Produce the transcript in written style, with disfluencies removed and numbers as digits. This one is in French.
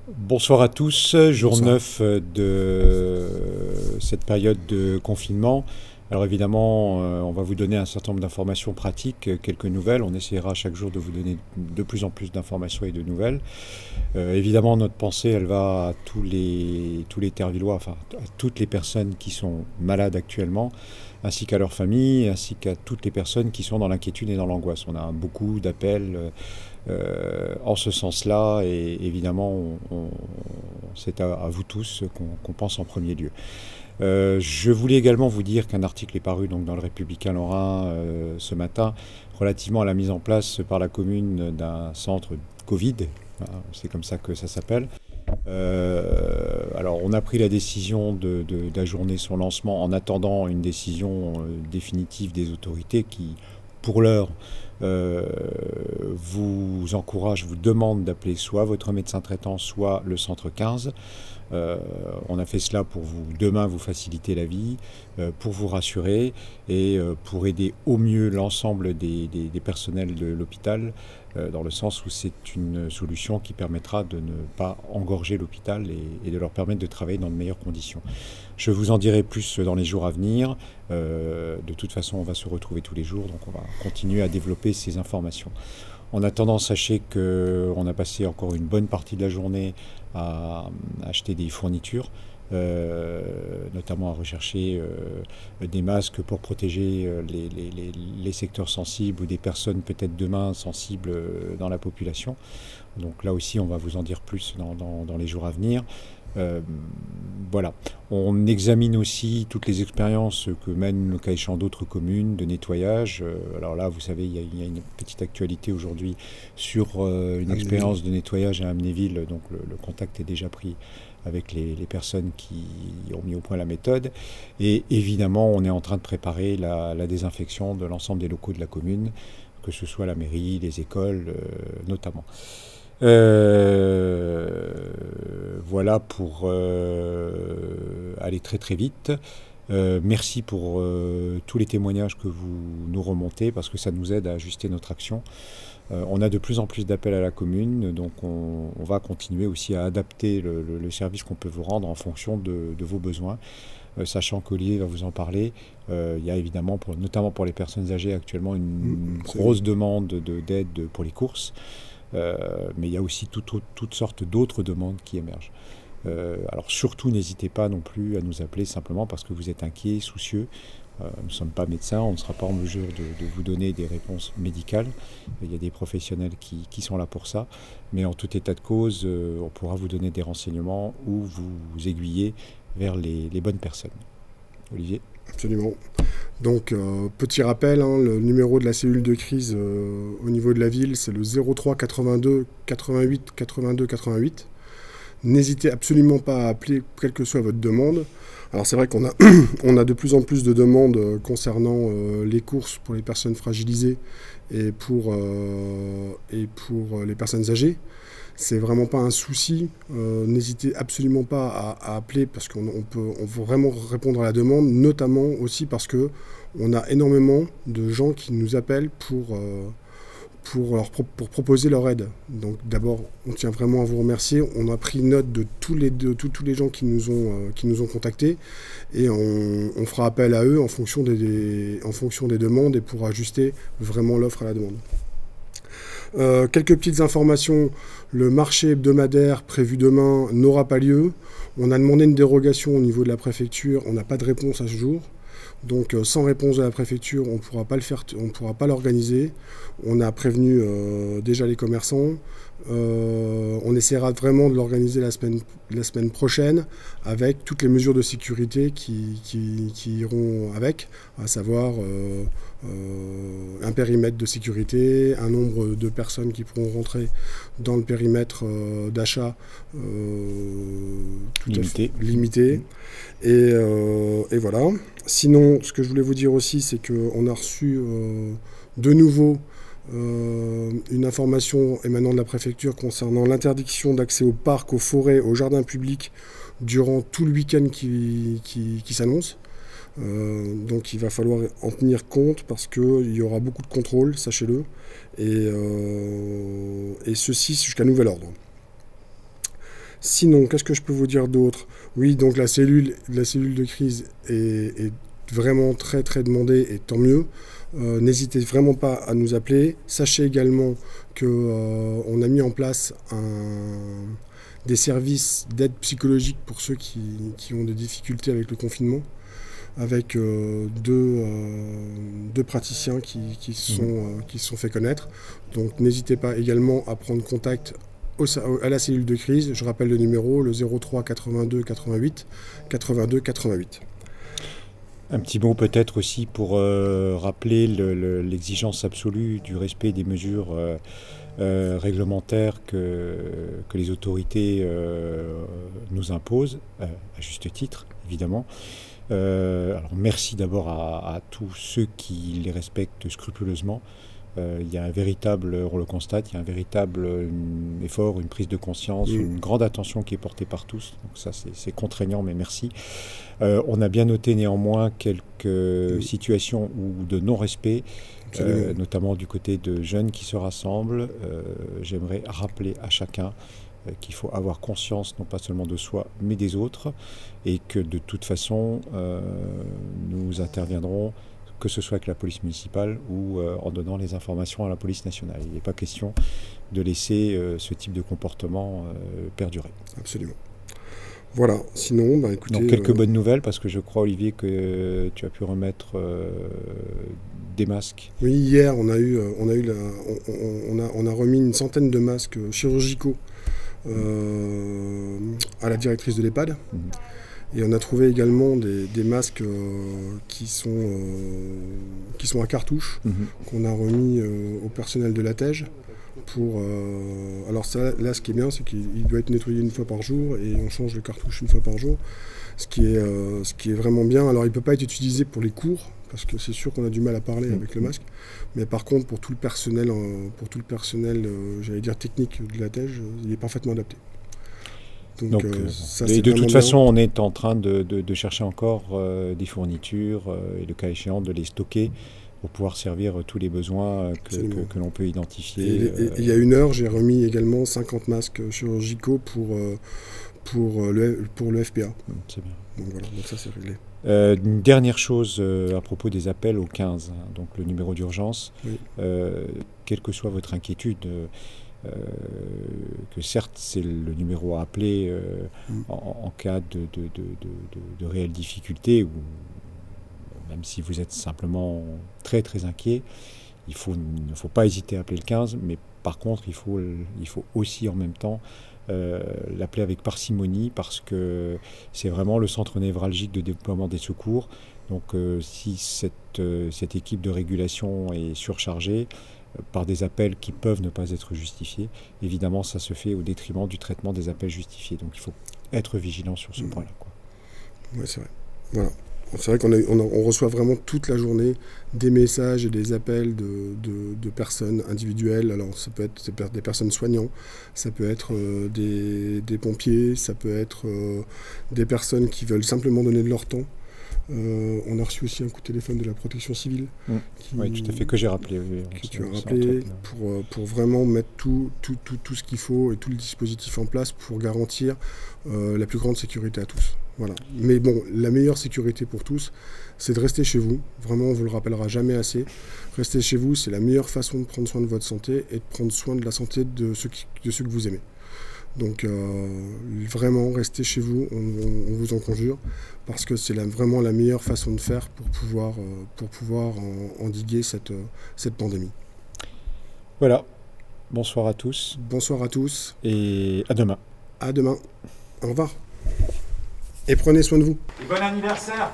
Bonsoir à tous, jour Bonsoir. 9 de cette période de confinement. Alors évidemment, on va vous donner un certain nombre d'informations pratiques, quelques nouvelles. On essaiera chaque jour de vous donner de plus en plus d'informations et de nouvelles. Évidemment, notre pensée, elle va à tous les Tervillois, enfin à toutes les personnes qui sont malades actuellement, ainsi qu'à leurs familles, ainsi qu'à toutes les personnes qui sont dans l'inquiétude et dans l'angoisse. On a beaucoup d'appels en ce sens-là, et évidemment, c'est à vous tous qu'on pense en premier lieu. Je voulais également vous dire qu'un article est paru donc, dans le Républicain Lorrain ce matin relativement à la mise en place par la commune d'un centre Covid, hein, c'est comme ça que ça s'appelle. Alors on a pris la décision d'ajourner son lancement en attendant une décision définitive des autorités qui, pour l'heure, vous encourage, vous demande d'appeler soit votre médecin traitant, soit le centre 15. On a fait cela pour vous, demain, vous faciliter la vie, pour vous rassurer et pour aider au mieux l'ensemble des personnels de l'hôpital, dans le sens où c'est une solution qui permettra de ne pas engorger l'hôpital et de leur permettre de travailler dans de meilleures conditions. Je vous en dirai plus dans les jours à venir. De toute façon, on va se retrouver tous les jours, donc on va continuer à développer ces informations. En attendant, sachez qu'on a passé encore une bonne partie de la journée à acheter des fournitures, notamment à rechercher des masques pour protéger les secteurs sensibles ou des personnes peut-être demain sensibles dans la population. Donc là aussi, on va vous en dire plus dans les jours à venir. Euh, voilà. On examine aussi toutes les expériences que mènent le cas échéant d'autres communes de nettoyage. Alors là, vous savez, il y a une petite actualité aujourd'hui sur une Amnéville. expérience de nettoyage à Amnéville. Donc le contact est déjà pris avec les personnes qui ont mis au point la méthode. Et évidemment, on est en train de préparer la désinfection de l'ensemble des locaux de la commune, que ce soit la mairie, les écoles notamment. Voilà pour aller très très vite. Merci pour tous les témoignages que vous nous remontez parce que ça nous aide à ajuster notre action. On a de plus en plus d'appels à la commune, donc on va continuer aussi à adapter le service qu'on peut vous rendre en fonction de vos besoins. Sachant qu'Olivier va vous en parler, il y a évidemment, notamment pour les personnes âgées, actuellement une Absolument. grosse demande d'aide pour les courses. Mais il y a aussi toutes sortes d'autres demandes qui émergent. Alors surtout, n'hésitez pas non plus à nous appeler simplement parce que vous êtes inquiet, soucieux. Nous ne sommes pas médecins, on ne sera pas en mesure de vous donner des réponses médicales. Il y a des professionnels qui sont là pour ça. Mais en tout état de cause, on pourra vous donner des renseignements ou vous aiguiller vers les bonnes personnes. Olivier. Absolument. Donc, petit rappel, hein, le numéro de la cellule de crise au niveau de la ville, c'est le 03 82 88 82 88. N'hésitez absolument pas à appeler, quelle que soit votre demande. Alors, c'est vrai qu'on a, on a de plus en plus de demandes concernant les courses pour les personnes fragilisées et pour les personnes âgées. C'est vraiment pas un souci. N'hésitez absolument pas à appeler parce on veut vraiment répondre à la demande, notamment aussi parce que on a énormément de gens qui nous appellent pour proposer leur aide. Donc d'abord, on tient vraiment à vous remercier. On a pris note de tous les gens qui nous ont contactés et on fera appel à eux en fonction des demandes et pour ajuster vraiment l'offre à la demande. Quelques petites informations. Le marché hebdomadaire prévu demain n'aura pas lieu. On a demandé une dérogation au niveau de la préfecture. On n'a pas de réponse à ce jour. Donc sans réponse de la préfecture, on ne pourra pas le faire, on ne pourra pas l'organiser. On a prévenu déjà les commerçants. On essaiera vraiment de l'organiser la semaine prochaine avec toutes les mesures de sécurité qui iront avec, à savoir un périmètre de sécurité, un nombre de personnes qui pourront rentrer dans le périmètre d'achat tout à fait Limité. limité. Et voilà. Sinon, ce que je voulais vous dire aussi, c'est qu'on a reçu de nouveau une information émanant de la préfecture concernant l'interdiction d'accès aux parcs, aux forêts, aux jardins publics durant tout le week-end qui s'annonce. Donc il va falloir en tenir compte parce qu'il y aura beaucoup de contrôles, sachez-le, et ceci jusqu'à nouvel ordre. Sinon, qu'est-ce que je peux vous dire d'autre? Oui, donc la cellule de crise est vraiment très très demandée et tant mieux. N'hésitez vraiment pas à nous appeler. Sachez également qu'on a mis en place des services d'aide psychologique pour ceux qui ont des difficultés avec le confinement, avec deux praticiens qui se sont fait connaître. Donc n'hésitez pas également à prendre contact à la cellule de crise. Je rappelle le numéro, le 03 82 88 82 88. Un petit mot peut-être aussi pour rappeler l'exigence absolue du respect des mesures réglementaires que les autorités nous imposent, à juste titre évidemment. Alors merci d'abord à tous ceux qui les respectent scrupuleusement. Il y a un véritable, on le constate, il y a un véritable effort, une prise de conscience, une grande attention qui est portée par tous. Donc ça, c'est contraignant, mais merci. On a bien noté néanmoins quelques situations de non-respect, notamment du côté de jeunes qui se rassemblent. J'aimerais rappeler à chacun qu'il faut avoir conscience non pas seulement de soi, mais des autres, et que de toute façon, nous interviendrons que ce soit avec la police municipale ou en donnant les informations à la police nationale. Il n'est pas question de laisser ce type de comportement perdurer. Absolument. Voilà, sinon, écoutez... Donc quelques bonnes nouvelles, parce que je crois, Olivier, que tu as pu remettre des masques. Oui, hier, on a remis une centaine de masques chirurgicaux à la directrice de l'EHPAD. Et on a trouvé également des masques qui sont à cartouche, qu'on a remis au personnel de l'ATEJ. Alors ça, là, ce qui est bien, c'est qu'il doit être nettoyé une fois par jour et on change le cartouche une fois par jour, ce qui est vraiment bien. Alors il ne peut pas être utilisé pour les cours, parce que c'est sûr qu'on a du mal à parler avec le masque, mais par contre pour tout le personnel, j'allais dire technique de l'ATEJ, il est parfaitement adapté. Donc, et de toute façon, on est en train de chercher encore des fournitures et le cas échéant de les stocker pour pouvoir servir tous les besoins que l'on peut identifier. Et il y a une heure, j'ai remis également 50 masques chirurgicaux pour le FPA. C'est bien. Donc voilà, donc ça c'est réglé. Une dernière chose à propos des appels au 15, donc le numéro d'urgence. Oui. Quelle que soit votre inquiétude, que certes c'est le numéro à appeler en cas de réelles difficultés, ou même si vous êtes simplement très très inquiet, il ne faut pas hésiter à appeler le 15, mais par contre il faut aussi en même temps l'appeler avec parcimonie, parce que c'est vraiment le centre névralgique de déploiement des secours. Donc si cette équipe de régulation est surchargée par des appels qui peuvent ne pas être justifiés, évidemment ça se fait au détriment du traitement des appels justifiés. Donc il faut être vigilant sur ce point-là. Oui, c'est vrai. Voilà. C'est vrai qu'on reçoit vraiment toute la journée des messages et des appels de personnes individuelles. Alors ça peut être des personnes soignantes, ça peut être des pompiers, ça peut être des personnes qui veulent simplement donner de leur temps. On a reçu aussi un coup de téléphone de la protection civile. Oui, tout à fait, que j'ai rappelé. Que tu as rappelé pour vraiment mettre tout ce qu'il faut et tout le dispositif en place pour garantir la plus grande sécurité à tous. Voilà. Mais bon, la meilleure sécurité pour tous, c'est de rester chez vous. Vraiment, on ne vous le rappellera jamais assez. Rester chez vous, c'est la meilleure façon de prendre soin de votre santé et de prendre soin de la santé de ceux que vous aimez. Donc vraiment, restez chez vous, on vous en conjure, parce que c'est vraiment la meilleure façon de faire pour pouvoir endiguer cette pandémie. Voilà. Bonsoir à tous. Bonsoir à tous. Et à demain. À demain. Au revoir. Et prenez soin de vous. Et bon anniversaire.